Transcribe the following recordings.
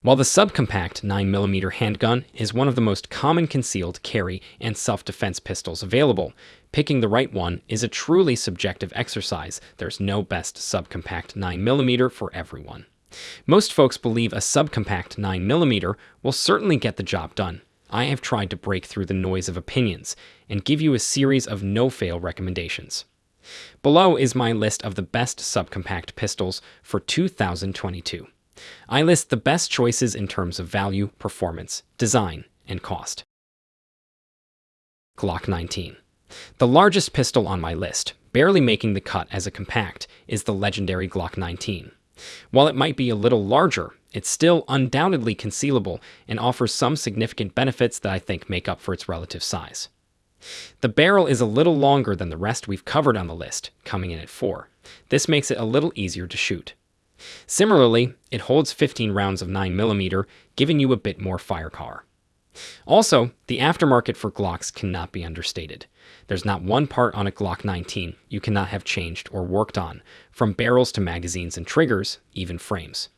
While the Subcompact 9mm handgun is one of the most common concealed carry and self-defense pistols available, picking the right one is a truly subjective exercise. There's no best Subcompact 9mm for everyone. Most folks believe a Subcompact 9mm will certainly get the job done. I have tried to break through the noise of opinions and give you a series of no-fail recommendations. Below is my list of the best subcompact pistols for 2022. I list the best choices in terms of value, performance, design, and cost. Glock 19. The largest pistol on my list, barely making the cut as a compact, is the legendary Glock 19. While it might be a little larger, it's still undoubtedly concealable and offers some significant benefits that I think make up for its relative size. The barrel is a little longer than the rest we've covered on the list, coming in at 4. This makes it a little easier to shoot. Similarly, it holds 15 rounds of 9mm, giving you a bit more firepower. Also, the aftermarket for Glocks cannot be understated. There's not one part on a Glock 19 you cannot have changed or worked on, from barrels to magazines and triggers, even frames.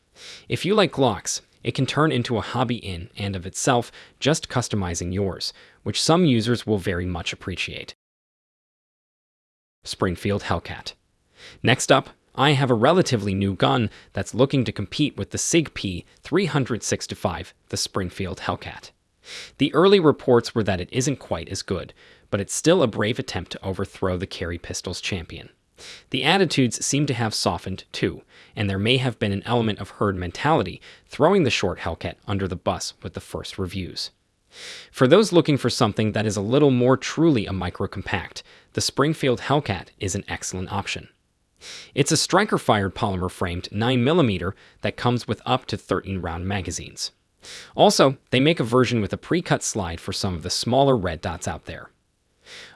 If you like Glocks, it can turn into a hobby in and of itself, just customizing yours, which some users will very much appreciate. Springfield Hellcat. Next up, I have a relatively new gun that's looking to compete with the SIG P365, the Springfield Hellcat. The early reports were that it isn't quite as good, but it's still a brave attempt to overthrow the carry pistol's champion. The attitudes seem to have softened too, and there may have been an element of herd mentality throwing the short Hellcat under the bus with the first reviews. For those looking for something that is a little more truly a micro-compact, the Springfield Hellcat is an excellent option. It's a striker-fired polymer-framed 9mm that comes with up to 13-round magazines. Also, they make a version with a pre-cut slide for some of the smaller red dots out there.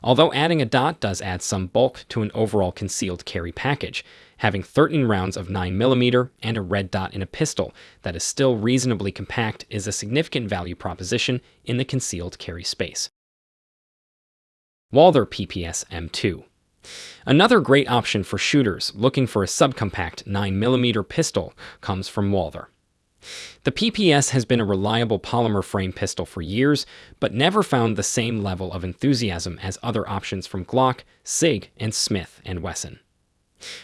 Although adding a dot does add some bulk to an overall concealed carry package, having 13 rounds of 9mm and a red dot in a pistol that is still reasonably compact is a significant value proposition in the concealed carry space. Walther PPS M2. Another great option for shooters looking for a subcompact 9mm pistol comes from Walther. The PPS has been a reliable polymer frame pistol for years, but never found the same level of enthusiasm as other options from Glock, SIG, and Smith & Wesson.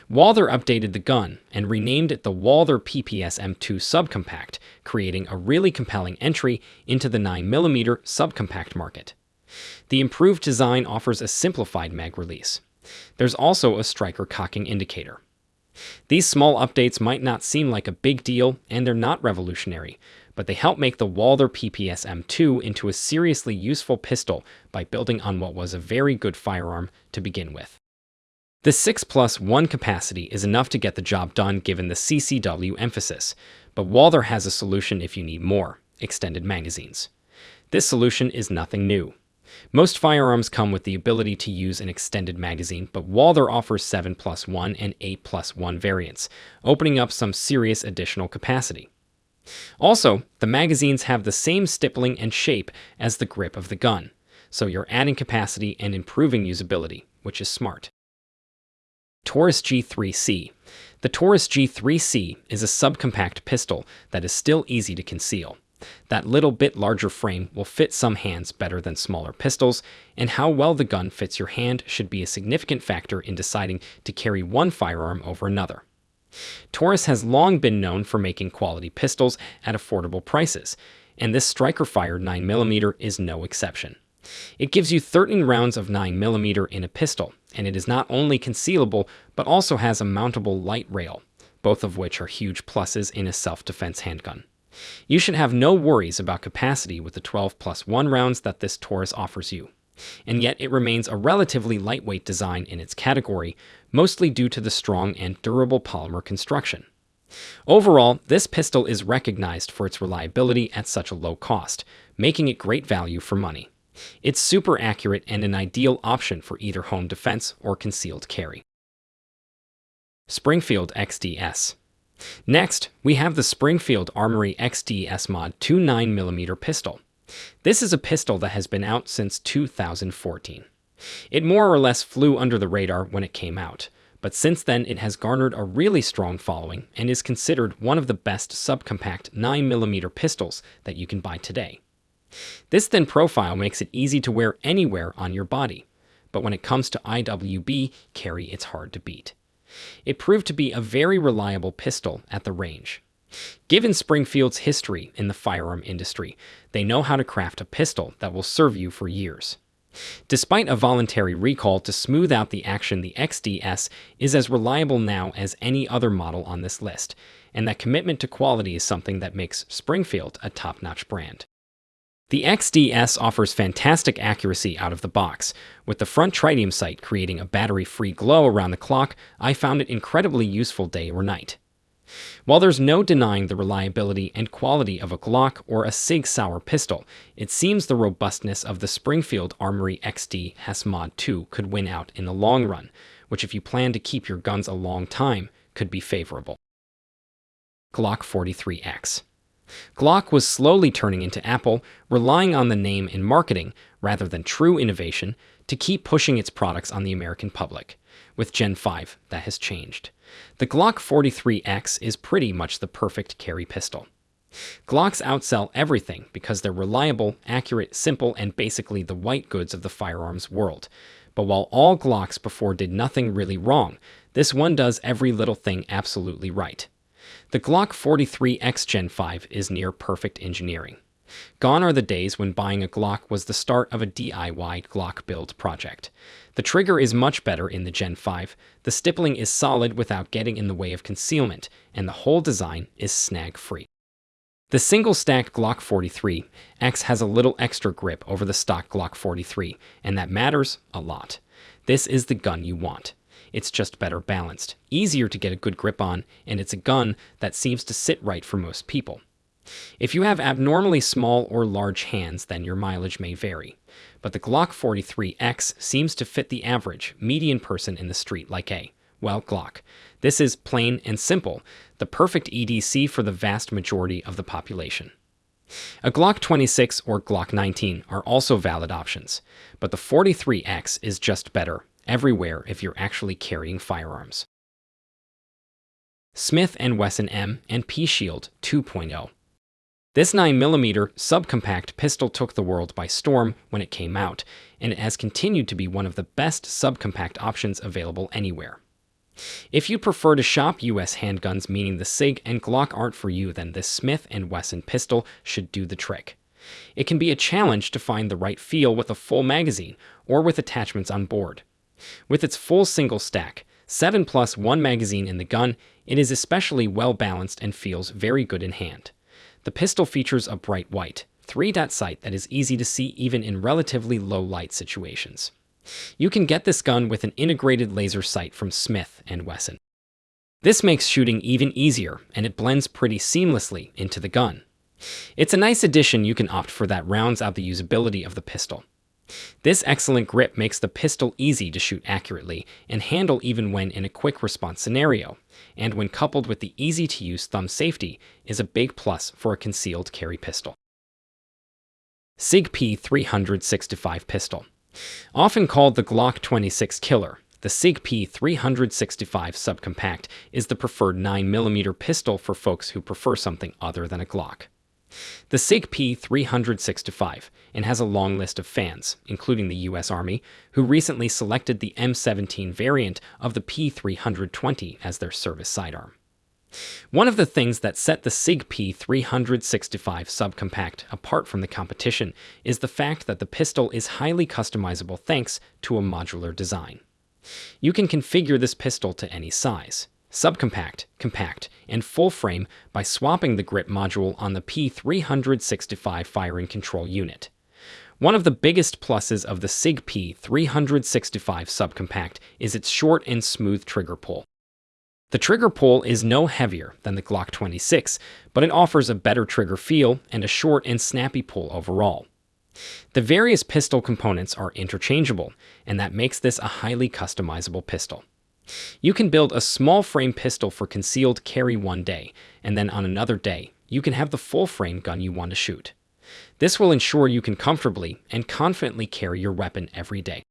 Walther updated the gun and renamed it the Walther PPS M2 Subcompact, creating a really compelling entry into the 9mm subcompact market. The improved design offers a simplified mag release. There's also a striker cocking indicator. These small updates might not seem like a big deal, and they're not revolutionary, but they help make the Walther PPS M2 into a seriously useful pistol by building on what was a very good firearm to begin with. The 6+1 capacity is enough to get the job done given the CCW emphasis, but Walther has a solution if you need more: extended magazines. This solution is nothing new. Most firearms come with the ability to use an extended magazine, but Walther offers 7+1 and 8+1 variants, opening up some serious additional capacity. Also, the magazines have the same stippling and shape as the grip of the gun, so you're adding capacity and improving usability, which is smart. TAURUS G3C. The TAURUS G3C is a subcompact pistol that is still easy to conceal. That little bit larger frame will fit some hands better than smaller pistols, and how well the gun fits your hand should be a significant factor in deciding to carry one firearm over another. TAURUS has long been known for making quality pistols at affordable prices, and this striker-fired 9mm is no exception. It gives you 13 rounds of 9mm in a pistol, and it is not only concealable, but also has a mountable light rail, both of which are huge pluses in a self-defense handgun. You should have no worries about capacity with the 12+1 rounds that this TAURUS offers you, and yet it remains a relatively lightweight design in its category, mostly due to the strong and durable polymer construction. Overall, this pistol is recognized for its reliability at such a low cost, making it great value for money. It's super accurate and an ideal option for either home defense or concealed carry. Springfield XDS. Next, we have the Springfield Armory XDS Mod 2 9mm pistol. This is a pistol that has been out since 2014. It more or less flew under the radar when it came out, but but since then it has garnered a really strong following and is considered one of the best subcompact 9mm pistols that you can buy today. This thin profile makes it easy to wear anywhere on your body, but when it comes to IWB carry, it's hard to beat. It proved to be a very reliable pistol at the range. Given Springfield's history in the firearm industry, they know how to craft a pistol that will serve you for years. Despite a voluntary recall to smooth out the action, the XDS is as reliable now as any other model on this list, and that commitment to quality is something that makes Springfield a top-notch brand. The XDS offers fantastic accuracy out of the box. With the front tritium sight creating a battery-free glow around the clock, I found it incredibly useful day or night. While there's no denying the reliability and quality of a GLOCK or a SAUER pistol, it seems the robustness of the Springfield Armory XD Mod 2 could win out in the long run, which if you plan to keep your guns a long time, could be favorable. Glock 43X. GLOCK was slowly turning into Apple, relying on the name in marketing rather than true innovation to keep pushing its products on the American public. With Gen 5, that has changed. The Glock 43X is pretty much the perfect carry pistol. Glocks outsell everything because they're reliable, accurate, simple, and basically the white goods of the firearms world. But while all Glocks before did nothing really wrong, this one does every little thing absolutely right. The Glock 43X Gen 5 is near perfect engineering. Gone are the days when buying a Glock was the start of a DIY Glock build project. The trigger is much better in the Gen 5, the stippling is solid without getting in the way of concealment, and the whole design is snag-free. The single-stacked Glock 43X has a little extra grip over the stock Glock 43, and that matters a lot. This is the gun you want. It's just better balanced, easier to get a good grip on, and it's a gun that seems to sit right for most people. If you have abnormally small or large hands, then your mileage may vary. But the Glock 43X seems to fit the average, median person in the street like Glock. This is plain and simple, the perfect EDC for the vast majority of the population. A Glock 26 or Glock 19 are also valid options, but the 43X is just better everywhere if you're actually carrying firearms. Smith & Wesson M&P Shield 2.0. This 9mm subcompact pistol took the world by storm when it came out, and it has continued to be one of the best subcompact options available anywhere. If you prefer to shop US handguns, meaning the SIG and Glock aren't for you, then this Smith & Wesson pistol should do the trick. It can be a challenge to find the right feel with a full magazine or with attachments on board. With its full single stack, 7+1 magazine in the gun, it is especially well balanced and feels very good in hand. The pistol features a bright white, 3-dot sight that is easy to see even in relatively low light situations. You can get this gun with an integrated laser sight from Smith & Wesson. This makes shooting even easier, and it blends pretty seamlessly into the gun. It's a nice addition you can opt for that rounds out the usability of the pistol. This excellent grip makes the pistol easy to shoot accurately and handle even when in a quick response scenario, and when coupled with the easy-to-use thumb safety, is a big plus for a concealed carry pistol. SIG P365 pistol. Often called the Glock 26 killer, the SIG P365 subcompact is the preferred 9mm pistol for folks who prefer something other than a Glock. The SIG P365 and has a long list of fans, including the US Army, who recently selected the M17 variant of the P320 as their service sidearm. One of the things that set the SIG P365 subcompact apart from the competition is the fact that the pistol is highly customizable thanks to a modular design. You can configure this pistol to any size, subcompact, compact, and full frame by swapping the grip module on the P365 firing control unit. One of the biggest pluses of the SIG P365 subcompact is its short and smooth trigger pull. The trigger pull is no heavier than the Glock 26, but it offers a better trigger feel and a short and snappy pull overall. The various pistol components are interchangeable, and that makes this a highly customizable pistol. You can build a small frame pistol for concealed carry one day, and then on another day, you can have the full frame gun you want to shoot. This will ensure you can comfortably and confidently carry your weapon every day.